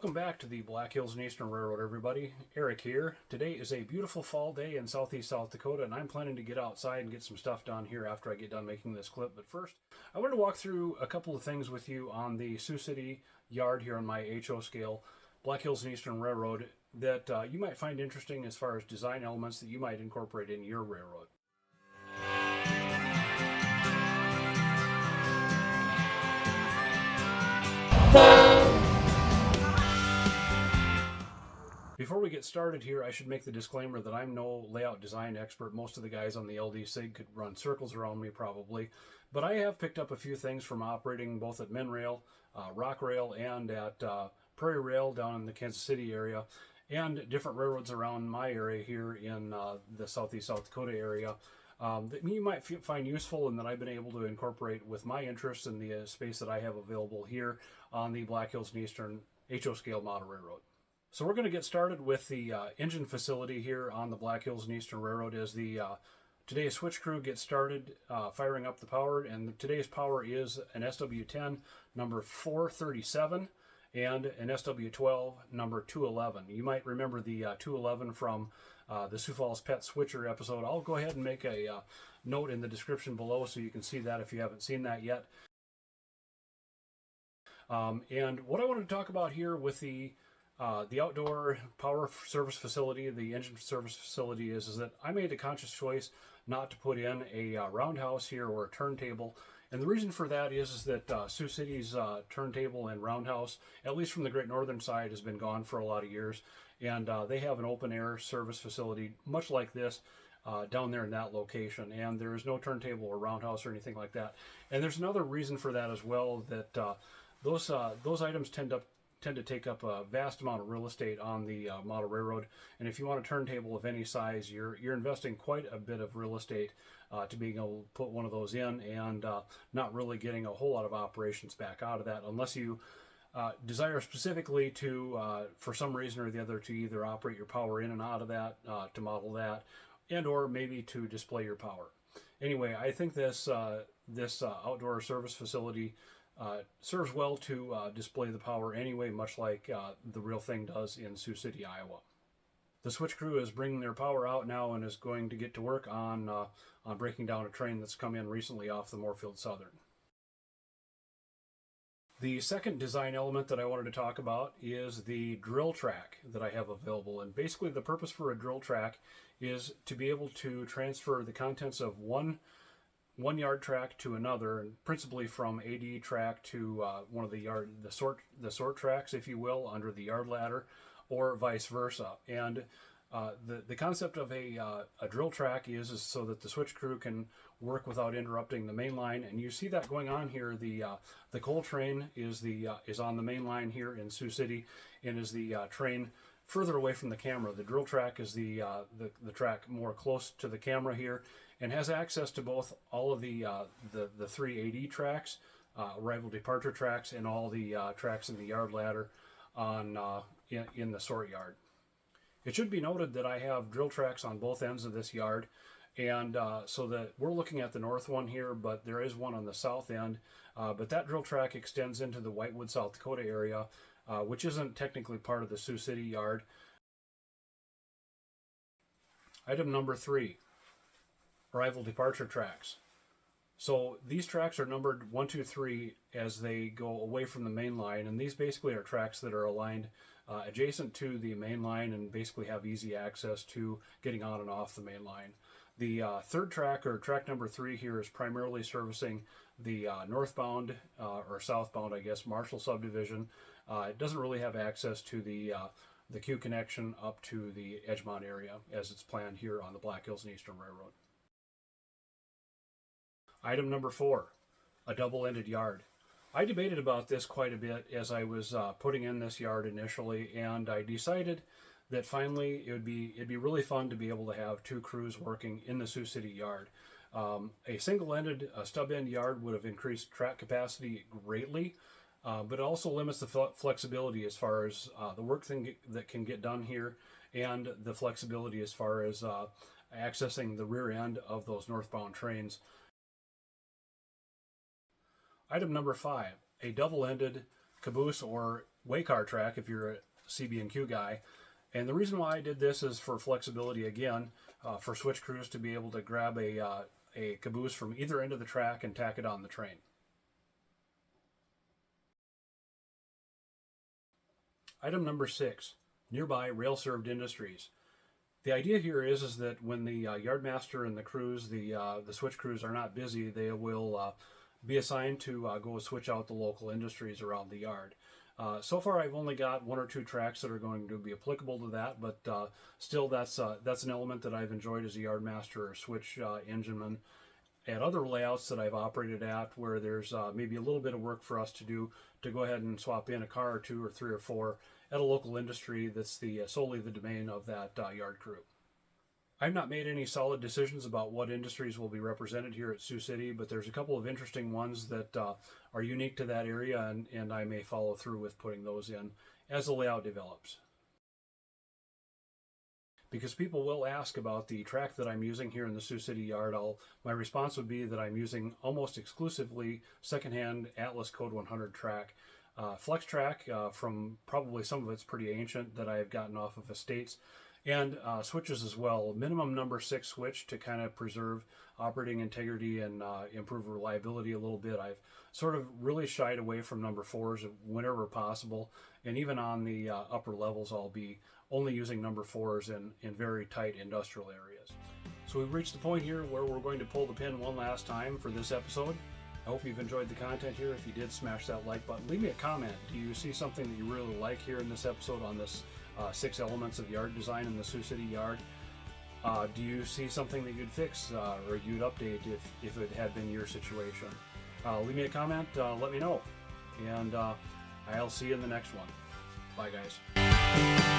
Welcome back to the Black Hills and Eastern Railroad, everybody. Eric here. Today is a beautiful fall day in southeast South Dakota, and I'm planning to get outside and get some stuff done here after I get done making this clip. But first, I want to walk through a couple of things with you on the Sioux City yard here on my HO scale, Black Hills and Eastern Railroad, that you might find interesting as far as design elements that you might incorporate in your railroad. Before we get started here, I should make the disclaimer that I'm no layout design expert. Most of the guys on the LD SIG could run circles around me probably, but I have picked up a few things from operating both at Minrail, Rock Rail, and at Prairie Rail down in the Kansas City area, and different railroads around my area here in the southeast South Dakota area that you might find useful and that I've been able to incorporate with my interests in the space that I have available here on the Black Hills and Eastern HO scale model railroad. So we're going to get started with the engine facility here on the Black Hills and Eastern Railroad as the today's switch crew gets started firing up the power. And today's power is an SW10 number 437 and an SW12 number 211. You might remember the 211 from the Sioux Falls Pet Switcher episode. I'll go ahead and make a note in the description below so you can see that if you haven't seen that yet. And what I wanted to talk about here with the outdoor power service facility, the engine service facility, is that I made a conscious choice not to put in a roundhouse here or a turntable. And the reason for that is that Sioux City's turntable and roundhouse, at least from the Great Northern side, has been gone for a lot of years. And they have an open air service facility much like this down there in that location. And there is no turntable or roundhouse or anything like that. And there's another reason for that as well, that those items tend to take up a vast amount of real estate on the model railroad, and if you want a turntable of any size, you're investing quite a bit of real estate to being able to put one of those in, and not really getting a whole lot of operations back out of that, unless you desire specifically to, for some reason or the other, to either operate your power in and out of that, to model that, and or maybe to display your power. Anyway, I think this outdoor service facility serves well to display the power anyway, much like the real thing does in Sioux City, Iowa. The switch crew is bringing their power out now and is going to get to work on breaking down a train that's come in recently off the Moorfield Southern. The second design element that I wanted to talk about is the drill track that I have available. And basically the purpose for a drill track is to be able to transfer the contents of one yard track to another, and principally from AD track to one of the sort tracks, if you will, under the yard ladder, or vice versa. And the concept of a drill track is so that the switch crew can work without interrupting the main line. And you see that going on here. The coal train is on the main line here in Sioux City, and is the train further away from the camera. The drill track is the track more close to the camera here, and has access to both all of the three AD tracks, arrival departure tracks, and all the tracks in the yard ladder in the sort yard. It should be noted that I have drill tracks on both ends of this yard, and so that we're looking at the north one here, but there is one on the south end. But that drill track extends into the Whitewood, South Dakota area, which isn't technically part of the Sioux City yard. Item number 3. Arrival departure tracks. So these tracks are numbered 1, 2, 3 as they go away from the main line, and these basically are tracks that are aligned adjacent to the main line and basically have easy access to getting on and off the main line. The third track, or track number 3 here, is primarily servicing the northbound or southbound, I guess, Marshall subdivision. It doesn't really have access to the Q connection up to the Edgemont area as it's planned here on the Black Hills and Eastern Railroad. Item number 4, a double-ended yard. I debated about this quite a bit as I was putting in this yard initially, and I decided that finally it'd be really fun to be able to have 2 crews working in the Sioux City yard. A single-ended stub-end yard would have increased track capacity greatly, but it also limits the flexibility as far as the work that can get done here, and the flexibility as far as accessing the rear end of those northbound trains. Item number 5, a double-ended caboose or Waycar track if you're a CB&Q guy. And the reason why I did this is for flexibility again, for switch crews to be able to grab a caboose from either end of the track and tack it on the train. Item number 6, nearby rail-served industries. The idea here is that when the yardmaster and the crews, the switch crews are not busy, they will be assigned to go switch out the local industries around the yard. So far, I've only got 1 or 2 tracks that are going to be applicable to that, but still, that's an element that I've enjoyed as a yardmaster or switch engineman. At other layouts that I've operated at, where there's maybe a little bit of work for us to do to go ahead and swap in a car or 2 or 3 or 4 at a local industry that's solely the domain of that yard crew. I've not made any solid decisions about what industries will be represented here at Sioux City, but there's a couple of interesting ones that are unique to that area, and I may follow through with putting those in as the layout develops. Because people will ask about the track that I'm using here in the Sioux City yard, my response would be that I'm using almost exclusively secondhand Atlas Code 100 track. Flex track from probably some of it's pretty ancient that I have gotten off of estates, and switches as well. Minimum number 6 switch to kind of preserve operating integrity and improve reliability a little bit. I've sort of really shied away from number 4s whenever possible, and even on the upper levels I'll be only using number 4s in very tight industrial areas. So we've reached the point here where we're going to pull the pin one last time for this episode. I hope you've enjoyed the content here. If you did, smash that like button. Leave me a comment. Do you see something that you really like here in this episode on this 6 elements of yard design in the Sioux City yard? Do you see something that you'd fix or you'd update if it had been your situation? Leave me a comment. Let me know. And I'll see you in the next one. Bye, guys.